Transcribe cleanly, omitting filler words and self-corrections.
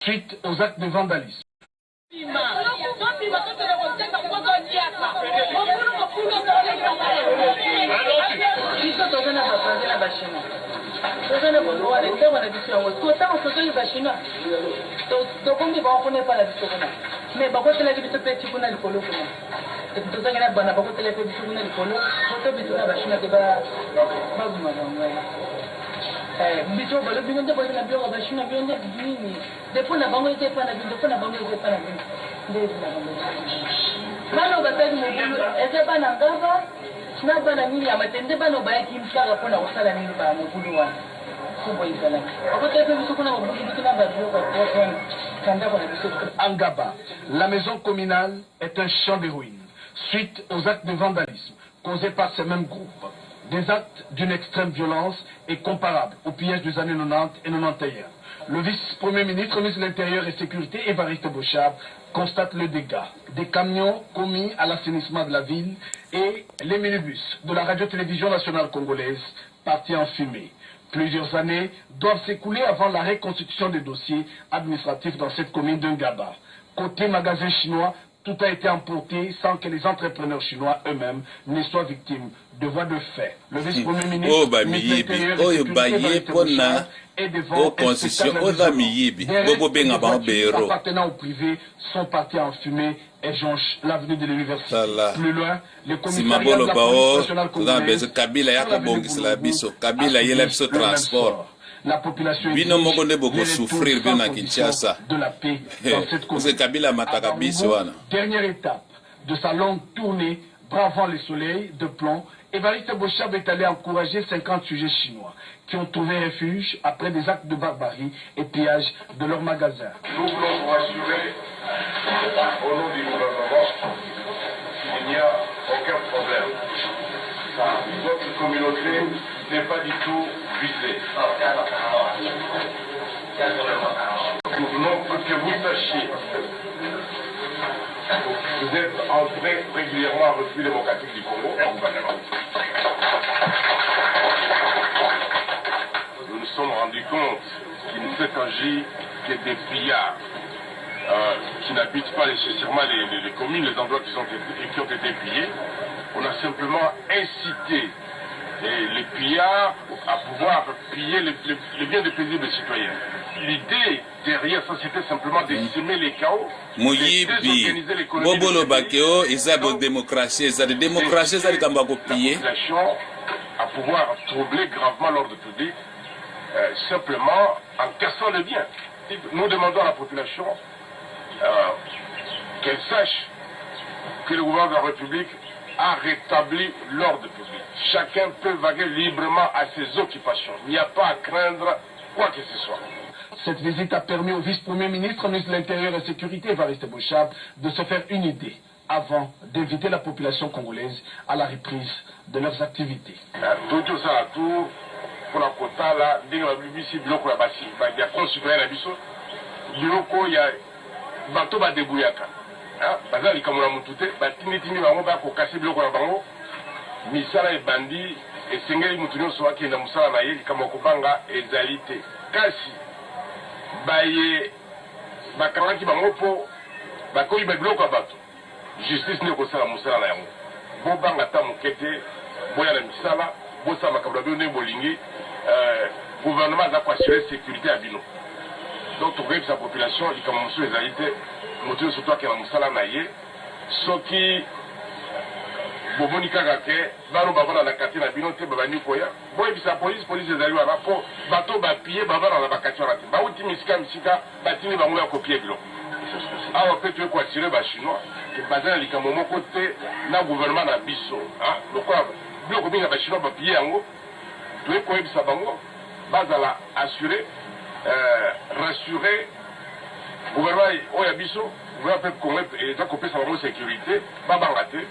suite aux actes de vandalisme. Angaba, la maison communale est un champ de ruines suite aux actes de vandalisme causés par ces mêmes groupes. Des actes d'une extrême violence et comparables au pillage des années 90 et 91. Le vice-premier ministre, ministre de l'Intérieur et Sécurité, Évariste Bochab, constate le dégât des camions commis à l'assainissement de la ville et les minibus de la radio-télévision nationale congolaise partis en fumée. Plusieurs années doivent s'écouler avant la reconstitution des dossiers administratifs dans cette commune d'Ngaba. Côté magasin chinois, tout a été emporté sans que les entrepreneurs chinois eux-mêmes ne soient victimes de voies de fait. Le vice-premier ministre de l'Intérieur et Sécurité appartenant au privé sont partis en fumée et jonchent l'avenue de l'université. Plus loin, le commissariat de la police nationale congolaise la population de la paix dans cette commune. Dernière étape de sa longue tournée bravant le soleil de plomb, Évariste Bochab est allé encourager 50 sujets chinois qui ont trouvé refuge après des actes de barbarie et pillage de leurs magasins. Nous voulons vous rassurer au nom du gouvernement qu'il n'y a aucun problème. Votre communauté n'est pas du tout visée. Nous voulons que vous sachiez vous êtes entré régulièrement en République démocratique du Congo au gouvernement. Nous nous sommes rendus compte qu'il ne s'est agi que des pillards qui n'habitent pas nécessairement les communes, les endroits qui ont été pillés. On a simplement incité les pillards à pouvoir piller les biens de paisibles des citoyens. L'idée derrière ça, c'était simplement de semer les chaos, de désorganiser l'économie. À pouvoir troubler gravement l'ordre public, simplement en cassant le bien. Nous demandons à la population qu'elle sache que le gouvernement de la République a rétabli l'ordre public. Chacun peut vaguer librement à ses occupations. Il n'y a pas à craindre quoi que ce soit. Cette visite a permis au vice-premier ministre, ministre de l'Intérieur et Sécurité, Évariste Bochab, de se faire une idée avant d'inviter la population congolaise à la reprise de leurs activités. Tout ça, tout pour la quota, là, dès que la BBC, biloko la basi, il y a concitoyen la biso, biloko, il y a bateau ba debouyaka. Baza likamula mutute, batini bango ba ko kasi biloko na bango, misala e bandi, esengeli mutu nyonso akenda musala na ye likamwa kobanga ezalité. Kasi baye bakangaki bango po bakoyi ba biloko ya bato. Justice ne kosala musala na yango. Bobanga ta mokete, boya na misala, bosa makabula bino ne bolingi, gouvernement aza ko assurer sécurité ya bino. Donc to sa population likamwa musu ezalité, mutu surtout akena musala na ye, soki bomoni kaka ke bano bavanda na kati na bino te babandi koya boyebisa polise ezali wana mpo bato bapie bavanda na bakati wana te bauti misika batini bango ya kopie biloko awa mpe toye koassure bachinois ke baza na likambo moko te na gouvernement na biso lokola biloko mingi ya bachinois bapie yango toye koyebisa bango bazala assure rassure gouvernement oyo ya biso gouvernement mpe kongo eza kopesa bango sécurité babanga te.